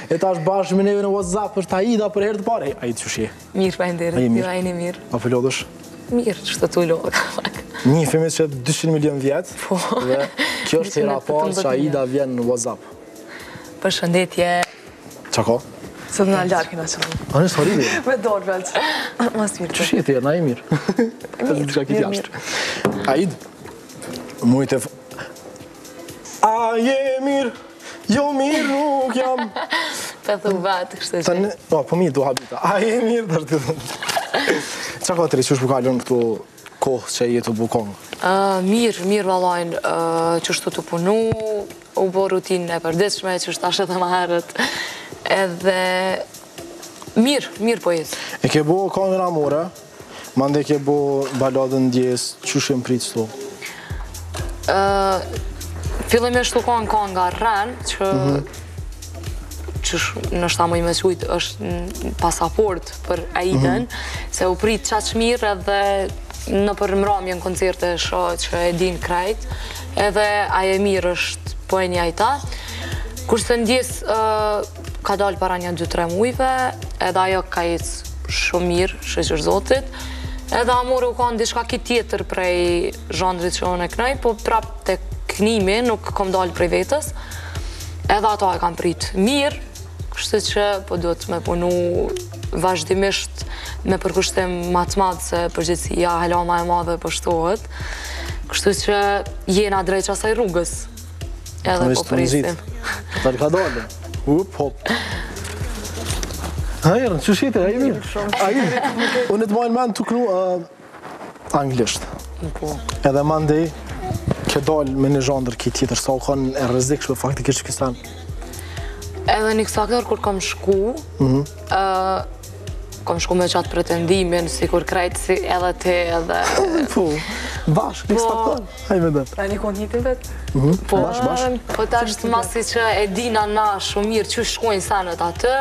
E tash bashkë me neve në WhatsApp është Aida për herë të parë. Aida që shje? Mirë, pa nderit, jo ajni mirë. A për lodhësh? Mirë, që të tu lodhë. Një filmis që 200 milion vjetë, dhe kjo është hera parë që Aida vjen në WhatsApp. Për shëndetje. Qa ka? Së të në aljarë këna që më. A në së horribi? Me dorë velç. Mas mirë. Që shje të na e mirë? Mirë. Aid, mujtë e... A je mirë, jo mirë nuk jam. Të thu vetë, kështë që. Po, mirë, du habita. A je mirë, dhe të thëmë. Qa ka të rejë, që është bukalon këtu kohë që jetë u bukongë? Mirë valajnë, që është të punu, u bo rutinë e përdeshme, që është ashe dhe ma herët. Edhe mirë po jetë. E ke bo kongën amore, mande ke bo baladën ndjes, që shemë pritë s'to? Fillim e shtu kongë nga rrenë, që nështë ta më i me qujtë është pasaport për Aiden, se u pritë qaqë mirë edhe në për mramje në koncerte që e din krejt, edhe aje mirë është po e njajta. Kurse ndjes ka dalë para një 2-3 mujve, edhe ajo ka jetë shumë mirë, shëqër zotit, edhe amore u ka në dishka ki tjetër prej zhandrit që unë e knaj, po prap të knimi nuk kom dalë prej vetës, edhe ato e kam pritë mirë, kështë që po duhet me punu vazhdimisht me përkushtim matë madhë se përgjithësia hala ma e madhe pështohet, kështu që jena drejt asaj rrugës, edhe po prisim. Ta ka dalë, hop. Hajerën, që shite, a i mirë. Unë të majnë menë të knu anglisht. Edhe mandej, ke dalë me një zhandër ki tjetër, sa u kanë e rrezikshme faktikisht këstan. Edhe një kësa kërë kur kom shku, kom shku me qatë pretendimin, si kur krejtë si edhe te edhe... Po, bashkë, një kësa hajë me dëtë. A një konë hitin vetë? Po, bashkë. Po ta është masi që e dina na shumë mirë që shkojnë senet atë,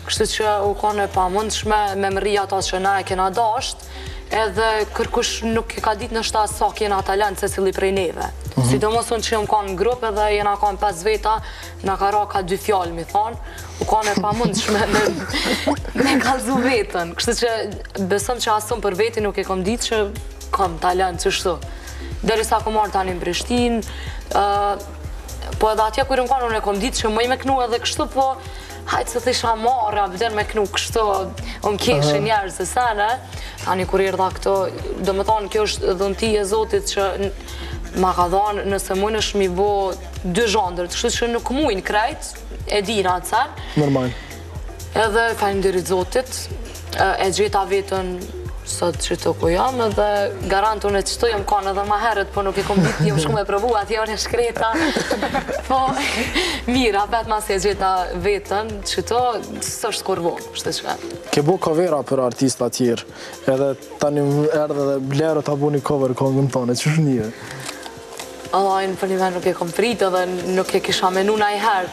kështu që u kone pa mundshme me mëri ata që na e kena dasht, edhe kërkush nuk ka ditë në shta sa kjena talent se cili prej neve. Sidomos unë që jom kanë në grupë edhe jena kanë 5 veta, na ka ra ka 2 fjallë, mi thonë, u kone pa mundshme me kalzu vetën. Kështu që besëm që asëm për veti nuk e kom ditë që kam talent që shtu. Derisa kom marrë tani në Prishtinë, po edhe atje kërë më kanë unë e kom ditë që më i me knu edhe kështu, po hajtë se të isha marra, vëder me knu kështu, unë keshë njerës e sene, tani kur i rda këto, do më thonë kjo është dhënti e Zotit që ma ka dhanë nëse mujnë është mi bo 2 zhandër, kështu që nuk mujnë krejt, e dina atë sen. Normal. Edhe falenderit Zotit, e gjeta vetën sot që të ku jam, edhe garantun e qëtu jam kanë edhe ma herët, po nuk e kom ditë, jam shku me provu, ati janë e shkreta. Po, mira, bet mas e gjeta vetën, që të së është kur vonë, shtë që. Ke bo covera për artista tjerë, edhe tani erdhe dhe blerë ta bo një cover kongën tonë, që shë një? Allajnë për një me nuk e kom pritë edhe nuk e kisha menu na i herë.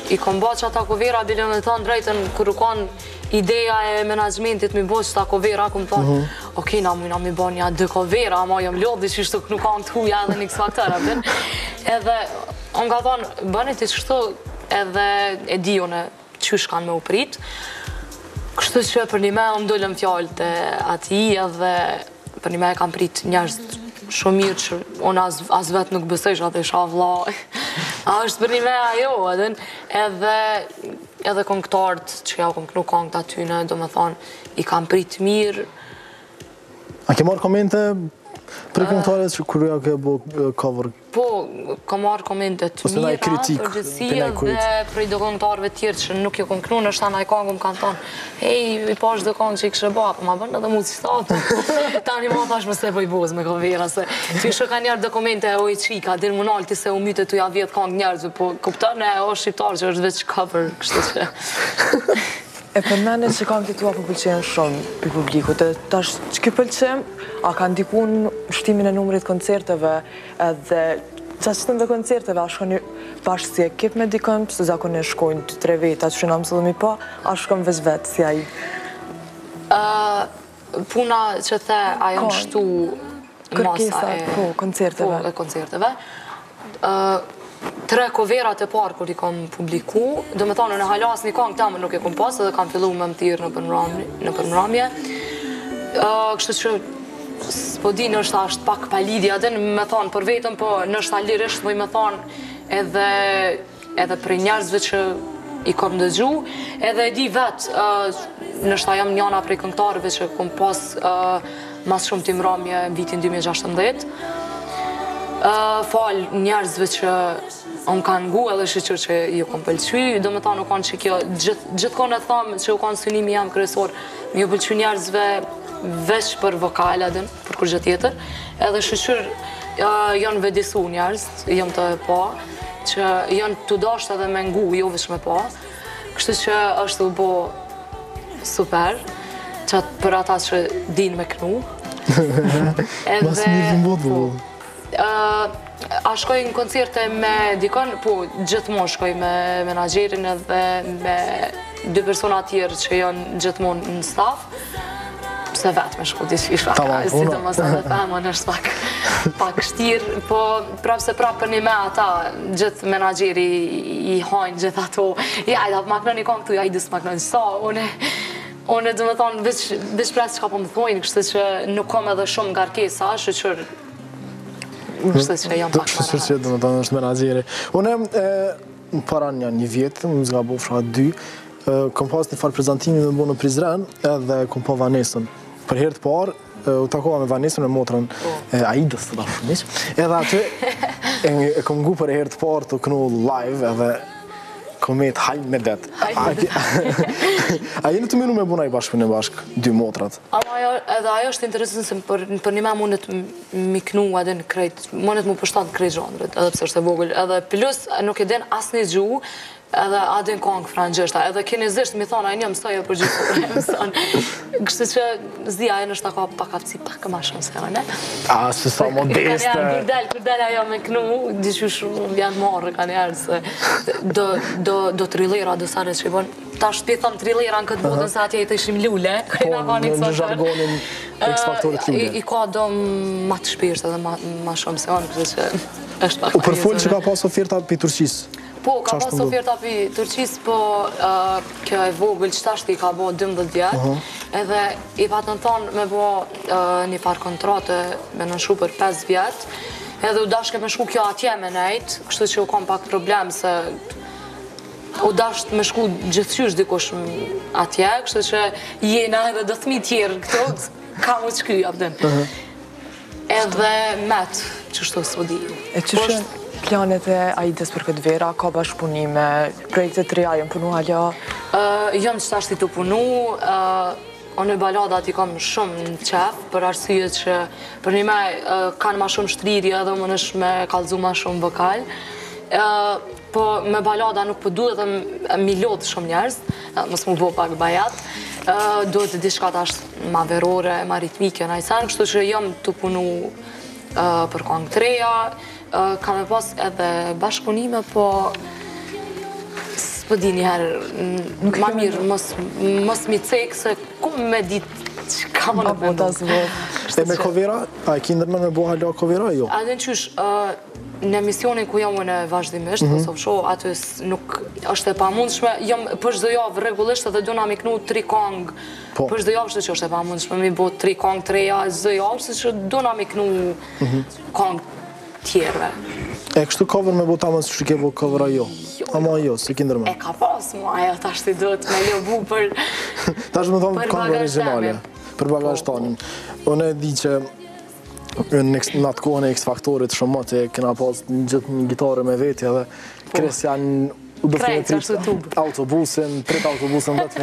I kom ba që ata covera, bile me thonë drejten, kër u kanë ideja e menajmentit mi bo që ta covera, ku më thonë, okej, na mujna mi bo një 2 covera, ama jam lodhi që ishtu nuk kanë të huja edhe një kësa këtëra. Edhe, unë ka thonë, bëni të qështu edhe e di une qysh kanë me u pritë. Kështu që për një me më dollëm fjallët e ati edhe për një me e kam pritë njerës shumë mirë që unë as vetë nuk bësejsh atë isha vla. A është për një me ajo, edhe këngëtarët që ja kom kënu këngët atyne, do me thonë, i kam pritë mirë. A ke marrë komente për këngëtarët që kërë ja ke bo cover? Po, kam marrë komente të mira, përgjësi edhe prej do këngëtarëve tjerë që nuk jo kom kënu, në shta na i këngë më kanë thonë, hej, i pash dhe këngë që i kështë ba, po ma bënë edhe mu si statë. Tani ma thash më se po i boz me kovera, se që shë ka njerë dhe komente o i qika, dir më nalti se u myte të ja vjetë këngë njerëzve, po kuptën e o shqiptarë që është veç cover, kështë që. E për mene që kam të tua po pëlqenë shumë për publikut, e tash që ki pëlqem, a ka ndikun shtimin e numrit koncerteve edhe qashtën dhe koncerteve, a shkoni bashkë si ekip me dikëm, se zakon e shkojnë 2-3 veta që nga mësëllëmi pa, a shkon veç vetë si aji? Puna që the ajo në shtu kërkesa, po, koncerteve. Po, koncerteve. 3 coverat e parë kur i kam publiku, do me thonë në halas një kong temë nuk e kom pas, edhe kam fillu me më tirë në përmramje. Kështu që s'po di nështë ashtë pak pa lidhja dhe me thonë për vetëm, po nështë lirisht më i me thonë edhe për njerëzve që i kom dëgju, edhe e di vetë, nështë jam njana prej këngëtarëve që kom pas mas shumë t'imramje në vitin 2016. Falë njerëzve që unë kanë ngu edhe shqyqër që ju kom pëlqy, do me thonë u kanë që kjo, gjithkon e thamë që u kanë synimi jam kërësor, mi ju pëlqy njerëzve veç për vokale edhe për kur gjë tjetër, edhe shqyqër janë vedisu njerëz, jam të pa, që janë të dasht edhe me ngu, jo veç me pa, kështu që është u bo super, që për ata që din me knu. Mas mirë në botë, bo. A shkoj në koncerte me dikon, po gjithmonë shkoj me menaxherin edhe me 2 persona tjerë që janë gjithmonë në staf, pse vetë me shku diçish pak, si të mos edhe femën është pak shtirë, po prapë se prapë për një me ata, gjithë menaxheri i hajnë gjithë ato, ja, da makno një kong këtu, ja, i disë makno një sa, unë do me thonë, veç presë që ka po më thojnë, kështë që nuk kom edhe shumë ngarkesa, shqyqër kështë që jam pak Shqyqër që do me thonë është menaxheri. Unë në para një vjetë, më zga bo fshat 2, kom pas një farë prezentimi me bo në Prizren, edhe kom po Vanesën. Për herë të parë, u takova me Vanesën me motrën Aidës të dashumis, edhe aty e kom ngu për herë të parë të kënu live, edhe komet hajnë me det. A jeni të minu me buna i bashkë në bashkë, 2 motrat? Edhe ajo është interesant se për një me mundet mi knu edhe në krejt, mundet mu përshtat në krejt zhondrët, edhe pëse është e vogël, edhe plus nuk e den asë një gju, edhe adin kongë frangjeshta, edhe keni zishtë mi thonë, a një mësoj e për gjithë, kështë që zdi ajo nështë ako pak aftësi pak këma shumë se anë. A, se sa modeste. Kur del ajo me knu, diqysh vjen marrë ka njerë, se do trillera do sare që i bon, ta shpi thëmë trillera në këtë bodën se atje i të ishim lule, Po, në zhargonin X-faktorit lule. I ka do ma të shpirët edhe ma shumë se anë, kështë që është pak. U përfull që ka pas oferta për Turqisë? Po, ka pas oferta për Turqisë, po kjo e vogël qëtashti ka bo 12 vjetë, edhe i patën thonë me bo një farë kontrate me nënshu për 5 vjetë, edhe u dashke me shku kjo atje me nejtë, kështu që u kom pak problem se u dasht me shku gjithqysh dikush atje, kështu që jena edhe do thmi tjerë këto, ka mu qky, apden. Edhe met, qështu s'u di. E qështu planet e Aidës për këtë vera, ka bashkëpunime, projekte të reja jënë punu halja? Jënë qëtashti të punu, unë e baladat i kam shumë në qef, për arsye që për një me kanë ma shumë shtrirje edhe më nësh me kalzu ma shumë vokal, po me balada nuk po duhet dhe mi lodhë shumë njerës, mos mu bo pak bajat, duhet dhe dishka tash ma verore, ma ritmike në ajsan, kështu që jam të punu për kongë të reja, ka me pas edhe bashkëpunime, po s'po di njëherë, ma mirë, mos mi cekë, se ku me ditë që ka më në bëndu. E me kovera, a e kindërmen me bo halja kovera, jo? A dhe në qysh, në emisionin ku jam unë vazhdimisht, Kosovë Show, aty nuk është e pamundshme, jam për çdo javë rregullisht edhe dona mi knu 3 kongë, për çdo javë që është e pamundshme, mi bo 3 kongë të reja çdo javë, se që dona mi knu kongë tjerve. E kështu cover me bo tamën së që ke bo covera jo? Ama jo, se kindërmen. E ka pas mu ajo, tash ti duhet me ljobu për tash me thonë kongë originale, për bagazh tanin. Unë e di që në atë kohën e X-faktorit shumë më të kena pas gjithë një gitarë me veti edhe kres janë u do të prit autobusin 10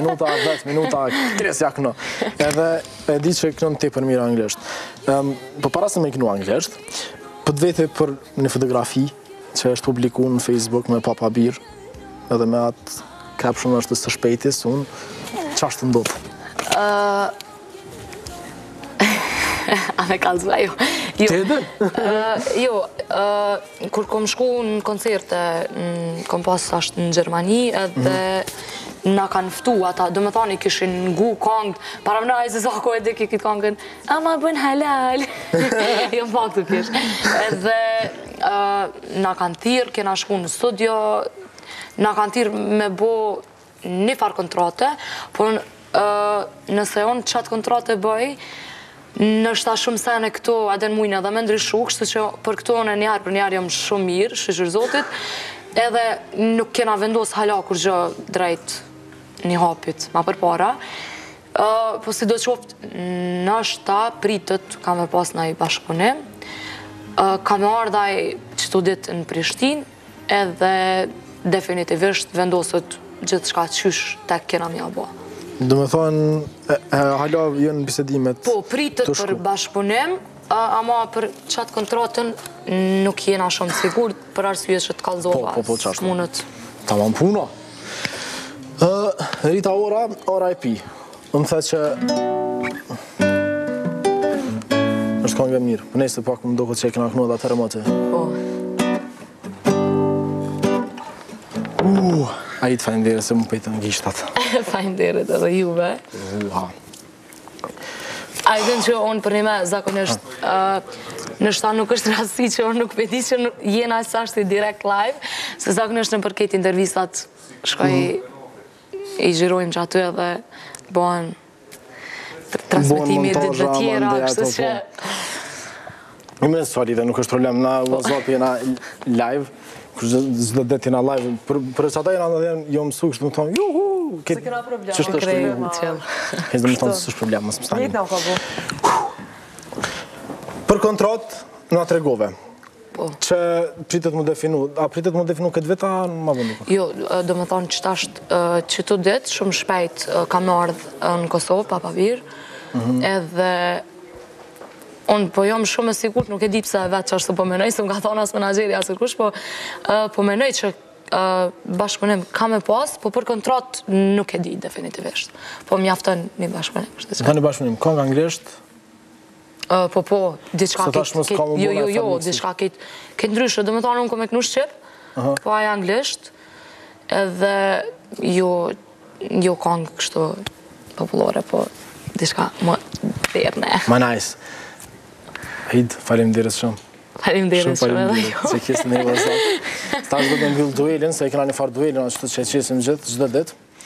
minuta, kres ja këno. Edhe e di që kënon të për mirë anglisht. Po para se me kënu anglisht, për të vete për një fotografi që është publiku në Facebook me Papa Bir, edhe me atë caption është së shpejtis, unë, që ashtë të ndodhë? A me kalzu ajo. Të edhe? Jo, kur kom shku në koncerte, kom pas ashtë në Gjermani, edhe na kanë ftu ata, do më thani kishin ngu kongë, para më najë se sa ko e dhe ki këtë kongën, ama bën halal, jo më pak të kish. Edhe na kanë thirë, kena shku në studio, na kanë thirë me bo një farë kontrate, por nëse unë qatë kontrate bëj, nështë ta shumë sene këto edhe në mujnë edhe me ndryshu, kështu që për këto në njarë për njarë jam shumë mirë, shqyqër zotit, edhe nuk kena vendos hala kur gjë drejt një hapit ma për para. Po si do të qoftë, nështë ta pritët kam e pas në i bashkëpunim, kam e ardhaj qëtu ditë në Prishtinë, edhe definitivisht vendosët gjithë shka qysh tek kena mja bo. Do me thonë, hala jënë bisedimet po, pritët për bashkëpunim, ama për qatë kontratën nuk jena shumë sigur për arsye që të kalzova s'munët. Ta ma më puna. Rita ora e pi. Më the që është këngë e mirë. Për nesë pak më do këtë që e këna kënu dhe atërë më të. A i të fajndere se më pejtë në gishtat. Fajndere edhe juve. A i dënë që unë për një me zakonisht nështë ta nuk është rasti që unë nuk peti që jena sa është i direct live, se zakonisht në përket intervistat shkoj i gjirojmë që aty edhe bëhen transmitimi ditë dhe tjera, kështu që... Në me nësë dhe nuk është problem, na WhatsApp jena live, zdo det jena live, për që ata jena dhe jo mësu, kështë më thonë, juhu, se këna problem, qështë është problem, kështë dhe më thonë, së është problem, mësë më stani. Njëtë nga ka bu. Për kontrat, nga të regove, që pritet më definu, a pritet më definu këtë veta, ma vëndu? Jo, do më thonë që tashtë që të ditë, shumë shpejt kam ardhë në Kosovë, papavirë, edhe unë po jam shumë e sigurt, nuk e di pse vetë që është të po menoj, se më ka thonë asë menageri, asë kush, po menoj që bashkëpunim ka me pas, po për kontrat nuk e di definitivisht. Po mjaftën një bashkëpunim. Ka një bashkëpunim, ka nga anglisht? Po, diçka diçka këtë ndryshë, dhe më thonë unë kom e kënu Shqip, po aja anglisht, edhe jo kongë kështu popullore, po diçka më derne. Ma nice. Hid, falim dirës shumë. Falim dirës shumë edhe jo. Që kisë në i vëzat. Sta është do të mbyllë duelin, se i këna një farë duelin, ashtu që e qesim gjithë, gjithë ditë.